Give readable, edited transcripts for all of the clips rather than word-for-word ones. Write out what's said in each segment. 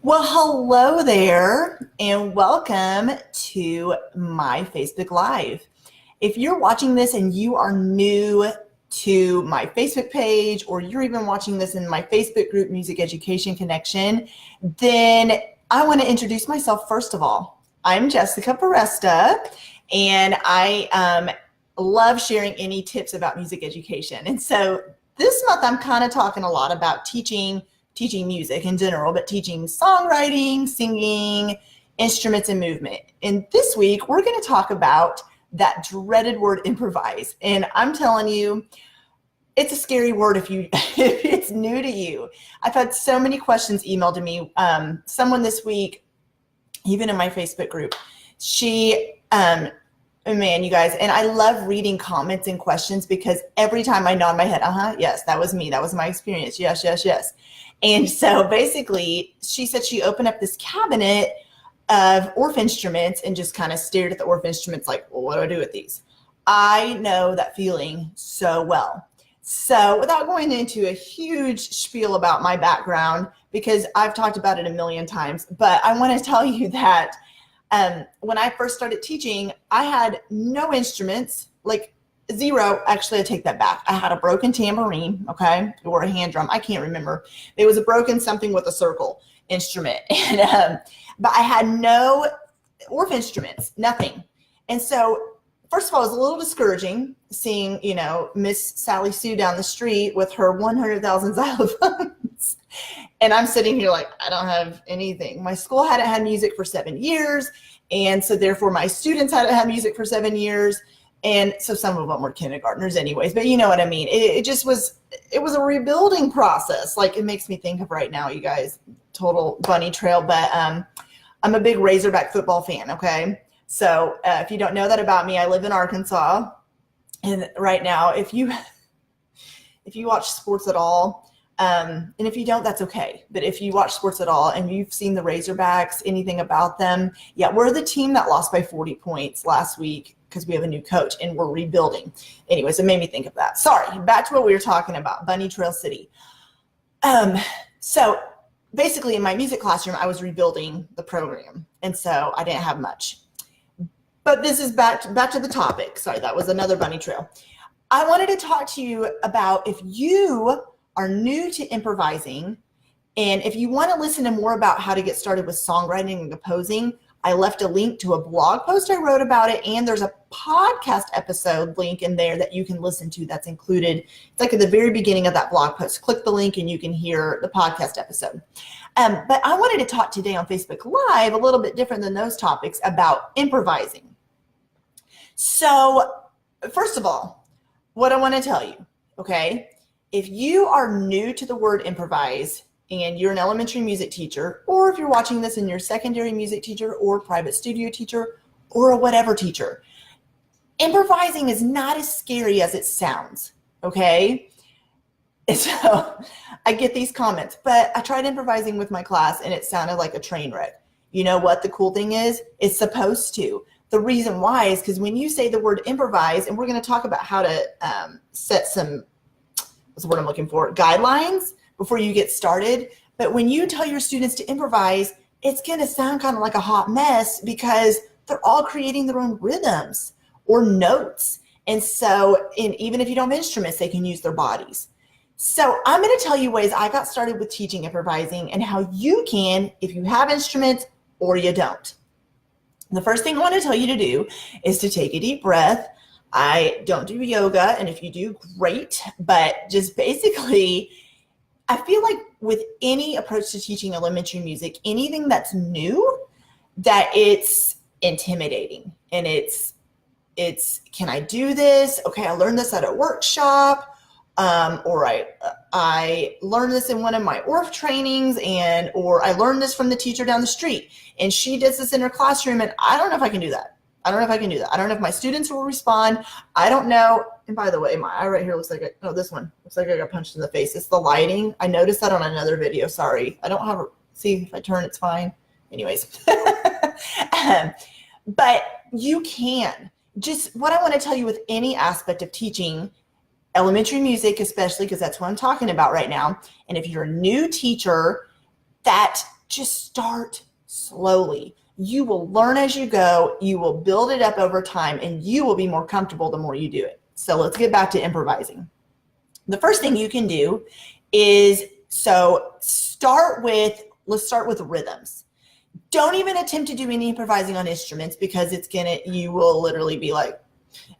Well, hello there, and welcome to my Facebook Live. If you're watching this and you are new to my Facebook page, or you're even watching this in my Facebook group, Music Education Connection, then I want to introduce myself first of all. I'm Jessica Peresta, and I love sharing any tips about music education. And so this month I'm kind of talking a lot about teaching music in general, but teaching songwriting, singing, instruments, and movement. And this week, we're going to talk about that dreaded word improvise. And I'm telling you, it's a scary word if it's new to you. I've had so many questions emailed to me. Someone this week, even in my Facebook group, man, you guys, and I love reading comments and questions because every time I nod my head, yes, that was me. That was my experience. Yes, yes, yes. And so basically, she said she opened up this cabinet of Orff instruments and just kind of stared at the Orff instruments like, well, what do I do with these? I know that feeling so well. So without going into a huge spiel about my background, because I've talked about it a million times, but I want to tell you that when I first started teaching, I had no instruments, like zero. Actually, I take that back. I had a broken tambourine, okay, or a hand drum. I can't remember. It was a broken something with a circle instrument. And but I had no Orff instruments, nothing. And so, first of all, it was a little discouraging seeing, Miss Sally Sue down the street with her 100,000 xylophones. And I'm sitting here like, I don't have anything. My school hadn't had music for 7 years. And so therefore my students hadn't had music for 7 years. And so some of them were kindergartners anyways, but you know what I mean? It was a rebuilding process. Like, it makes me think of right now, you guys, total bunny trail, but I'm a big Razorback football fan, okay? So if you don't know that about me, I live in Arkansas. And right now, if you watch sports at all, and if you don't, that's okay. But if you watch sports at all and you've seen the Razorbacks, anything about them, yeah, we're the team that lost by 40 points last week because we have a new coach and we're rebuilding. Anyways, it made me think of that. Sorry, back to what we were talking about, Bunny Trail City. So basically in my music classroom, I was rebuilding the program. And so I didn't have much. But this is back to the topic. Sorry, that was another bunny trail. I wanted to talk to you about if you are new to improvising, and if you want to listen to more about how to get started with songwriting and composing, I left a link to a blog post I wrote about it, and there's a podcast episode link in there that you can listen to that's included. It's like at the very beginning of that blog post. Click the link and you can hear the podcast episode. But I wanted to talk today on Facebook Live, a little bit different than those topics, about improvising. So first of all, what I want to tell you, okay, if you are new to the word improvise and you're an elementary music teacher, or if you're watching this and you're a secondary music teacher or private studio teacher or a whatever teacher, improvising is not as scary as it sounds, okay? And so I get these comments, but I tried improvising with my class and it sounded like a train wreck. You know what the cool thing is? It's supposed to. The reason why is because when you say the word improvise, and we're going to talk about how to set some, what's the word I'm looking for, guidelines before you get started. But when you tell your students to improvise, it's going to sound kind of like a hot mess because they're all creating their own rhythms or notes. And so, even if you don't have instruments, they can use their bodies. So I'm going to tell you ways I got started with teaching improvising and how you can, if you have instruments or you don't. The first thing I want to tell you to do is to take a deep breath. I don't do yoga, and if you do, great. But just basically, I feel like with any approach to teaching elementary music, anything that's new, that it's intimidating. And it's can I do this? Okay, I learned this at a workshop. Or I learned this in one of my Orff trainings, or I learned this from the teacher down the street, and she does this in her classroom, and I don't know if I can do that. I don't know if my students will respond. I don't know. And by the way, my eye right here looks like, this one looks like I got punched in the face. It's the lighting. I noticed that on another video. Sorry. I don't have see if I turn, it's fine. Anyways. But you can. Just what I want to tell you with any aspect of teaching elementary music, especially because that's what I'm talking about right now. And if you're a new teacher, that just start slowly. You will learn as you go. You will build it up over time, and you will be more comfortable the more you do it. So let's get back to improvising. The first thing you can do is, let's start with rhythms. Don't even attempt to do any improvising on instruments, because you will literally be like,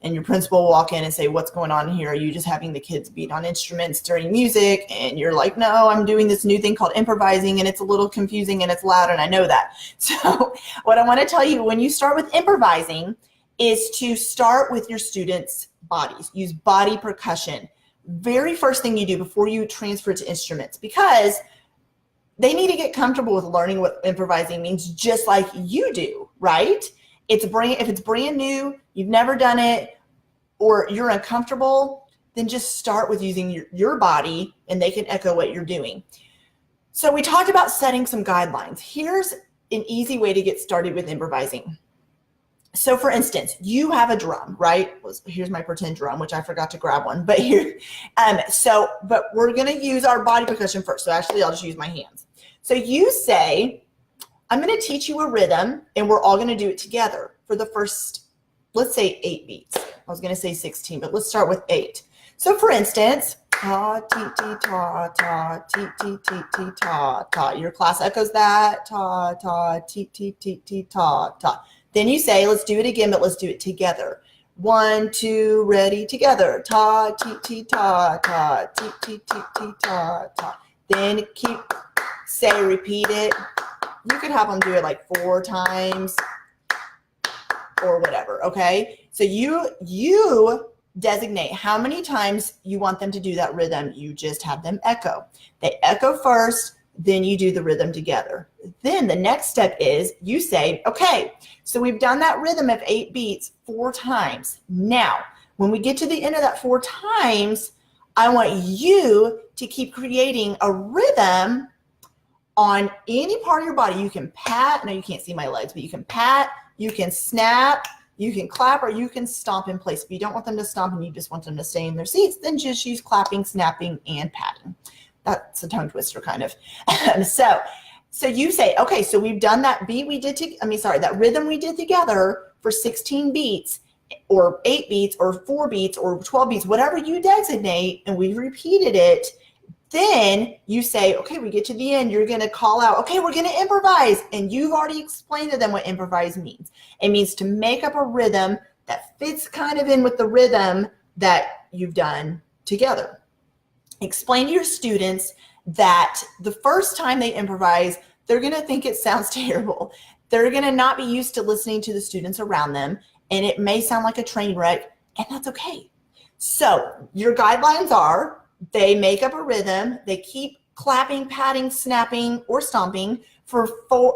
and your principal will walk in and say, what's going on here? Are you just having the kids beat on instruments during music? And you're like, no, I'm doing this new thing called improvising, and it's a little confusing and it's loud, and I know that. So what I want to tell you when you start with improvising is to start with your students' bodies. Use body percussion. Very first thing you do before you transfer to instruments, because they need to get comfortable with learning what improvising means, just like you do, right? If it's brand new, you've never done it, or you're uncomfortable, then just start with using your body, and they can echo what you're doing. So we talked about setting some guidelines. Here's an easy way to get started with improvising. So for instance, you have a drum, right? Here's my pretend drum, which I forgot to grab one, but here, but we're gonna use our body percussion first. So actually I'll just use my hands. So you say, I'm gonna teach you a rhythm, and we're all gonna do it together for the first, let's say 8 beats. I was gonna say 16, but let's start with 8. So for instance, ta, ti, ti, ta, ta, ti, ti, ti, ti, ta, ta. Your class echoes that, ta, ta, ti, ti, ti, ti, ta, ta. Then you say, let's do it again, but let's do it together. 1, 2, ready, together. Ta, ti, ti, ta, ta, ti, ti, ti, ti, ta, ta. Then repeat it. You could have them do it like 4 times or whatever, okay? So you designate how many times you want them to do that rhythm. You just have them echo. They echo first, then you do the rhythm together. Then the next step is you say, okay, so we've done that rhythm of 8 beats 4 times. Now, when we get to the end of that 4 times, I want you to keep creating a rhythm on any part of your body. You can pat, no, you can't see my legs, but you can pat, you can snap, you can clap, or you can stomp in place. If you don't want them to stomp and you just want them to stay in their seats, then just use clapping, snapping, and patting. That's a tongue twister kind of. So you say, okay, so we've done that that rhythm we did together for 16 beats or 8 beats or 4 beats or 12 beats, whatever you designate, and we've repeated it. Then you say, okay, we get to the end, you're going to call out, okay, we're going to improvise. And you've already explained to them what improvise means. It means to make up a rhythm that fits kind of in with the rhythm that you've done together. Explain to your students that the first time they improvise, they're going to think it sounds terrible. They're going to not be used to listening to the students around them, and it may sound like a train wreck, and that's okay. So your guidelines are, they make up a rhythm, they keep clapping, patting, snapping, or stomping for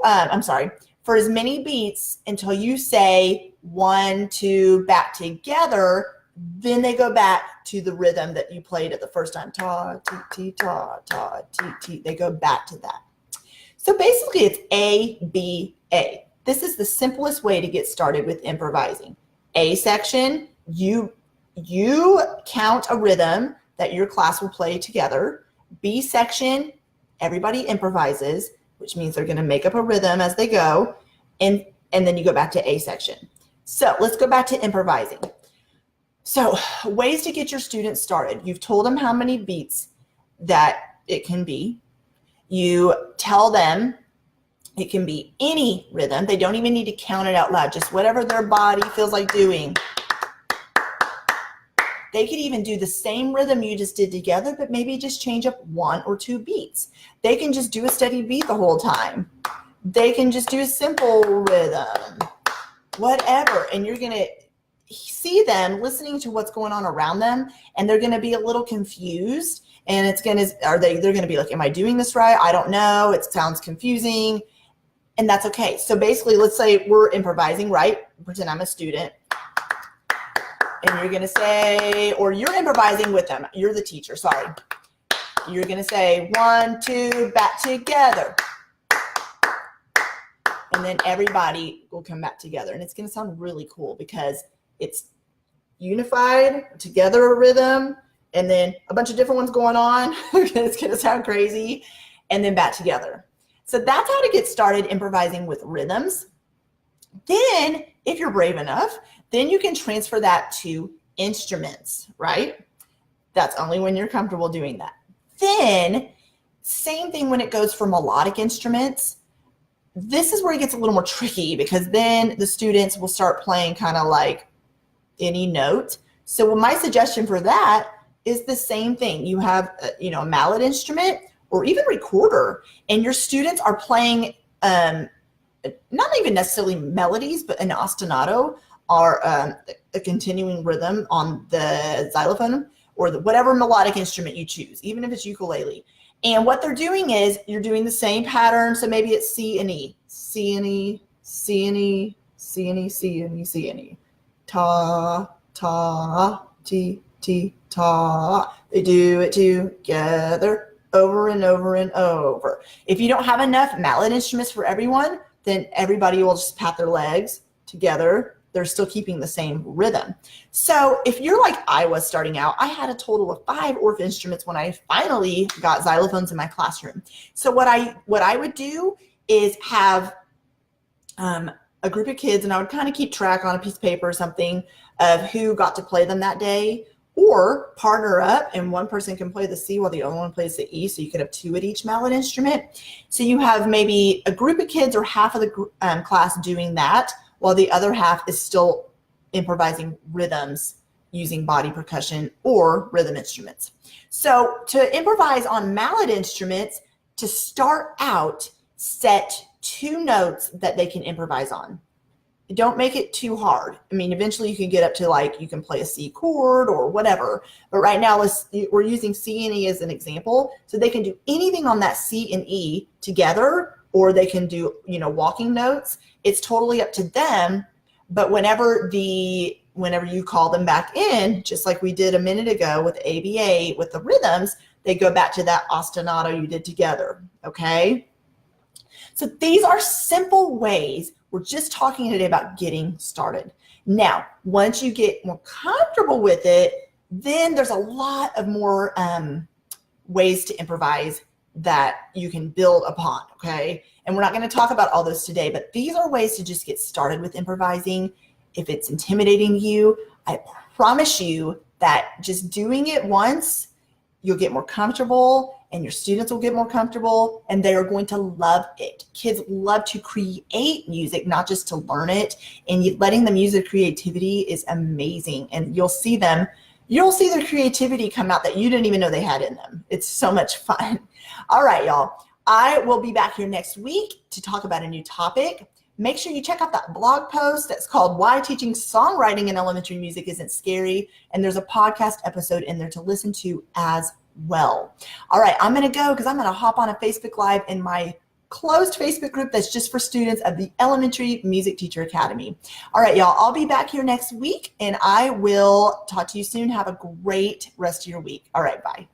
as many beats until you say 1, 2, back together. Then they go back to the rhythm that you played at the first time. Ta, ti, ti, ta, ta, ti, ti. They go back to that. So basically it's A, B, A. This is the simplest way to get started with improvising. A section, you count a rhythm that your class will play together. B section, everybody improvises, which means they're going to make up a rhythm as they go. And then you go back to A section. So let's go back to improvising. So ways to get your students started. You've told them how many beats that it can be. You tell them it can be any rhythm. They don't even need to count it out loud, just whatever their body feels like doing. They could even do the same rhythm you just did together, but maybe just change up 1 or 2 beats. They can just do a steady beat the whole time. They can just do a simple rhythm, whatever. And you're going to see them listening to what's going on around them, and they're going to be a little confused. And they're going to be like, am I doing this right? I don't know. It sounds confusing. And that's okay. So basically, let's say we're improvising, right? Pretend I'm a student. And you're going to say, or you're improvising with them. You're the teacher, sorry. You're going to say 1, 2, back together. And then everybody will come back together. And it's going to sound really cool because it's unified, together a rhythm, and then a bunch of different ones going on. It's going to sound crazy. And then back together. So that's how to get started improvising with rhythms. Then, if you're brave enough, then you can transfer that to instruments, right? That's only when you're comfortable doing that. Then, same thing when it goes for melodic instruments. This is where it gets a little more tricky because then the students will start playing kind of like any note. So my suggestion for that is the same thing. You have, a mallet instrument or even recorder, and your students are playing not even necessarily melodies, but an ostinato or a continuing rhythm on the xylophone or whatever melodic instrument you choose, even if it's ukulele. And what they're doing is you're doing the same pattern. So maybe it's C and E, C and E, C and E, C and E, C and E, C and E, ta, ta, ti, ti, ta. They do it together over and over and over. If you don't have enough mallet instruments for everyone, then everybody will just pat their legs together. They're still keeping the same rhythm. So if you're like I was starting out, I had a total of 5 Orff instruments when I finally got xylophones in my classroom. So what I would do is have a group of kids, and I would kind of keep track on a piece of paper or something of who got to play them that day, or partner up and one person can play the C while the other one plays the E, so you could have 2 at each mallet instrument. So you have maybe a group of kids or half of the class doing that, while the other half is still improvising rhythms using body percussion or rhythm instruments. So to improvise on mallet instruments, to start out, set 2 notes that they can improvise on. Don't make it too hard. I mean, eventually you can get up to like, you can play a C chord or whatever. But right now we're using C and E as an example. So they can do anything on that C and E together, or they can do, walking notes. It's totally up to them. But whenever you call them back in, just like we did a minute ago with ABA, with the rhythms, they go back to that ostinato you did together, okay? So these are simple ways. We're just talking today about getting started. Now, once you get more comfortable with it, then there's a lot of more ways to improvise that you can build upon, okay? And we're not going to talk about all those today, but these are ways to just get started with improvising. If it's intimidating you, I promise you that just doing it once, you'll get more comfortable and your students will get more comfortable and they are going to love it. Kids love to create music, not just to learn it. And letting them use their creativity is amazing. And you'll see their creativity come out that you didn't even know they had in them. It's so much fun. All right, y'all. I will be back here next week to talk about a new topic. Make sure you check out that blog post that's called Why Teaching Songwriting in Elementary Music Isn't Scary. And there's a podcast episode in there to listen to as well. All right, I'm going to go because I'm going to hop on a Facebook Live in my closed Facebook group that's just for students of the Elementary Music Teacher Academy. All right, y'all, I'll be back here next week and I will talk to you soon. Have a great rest of your week. All right, bye.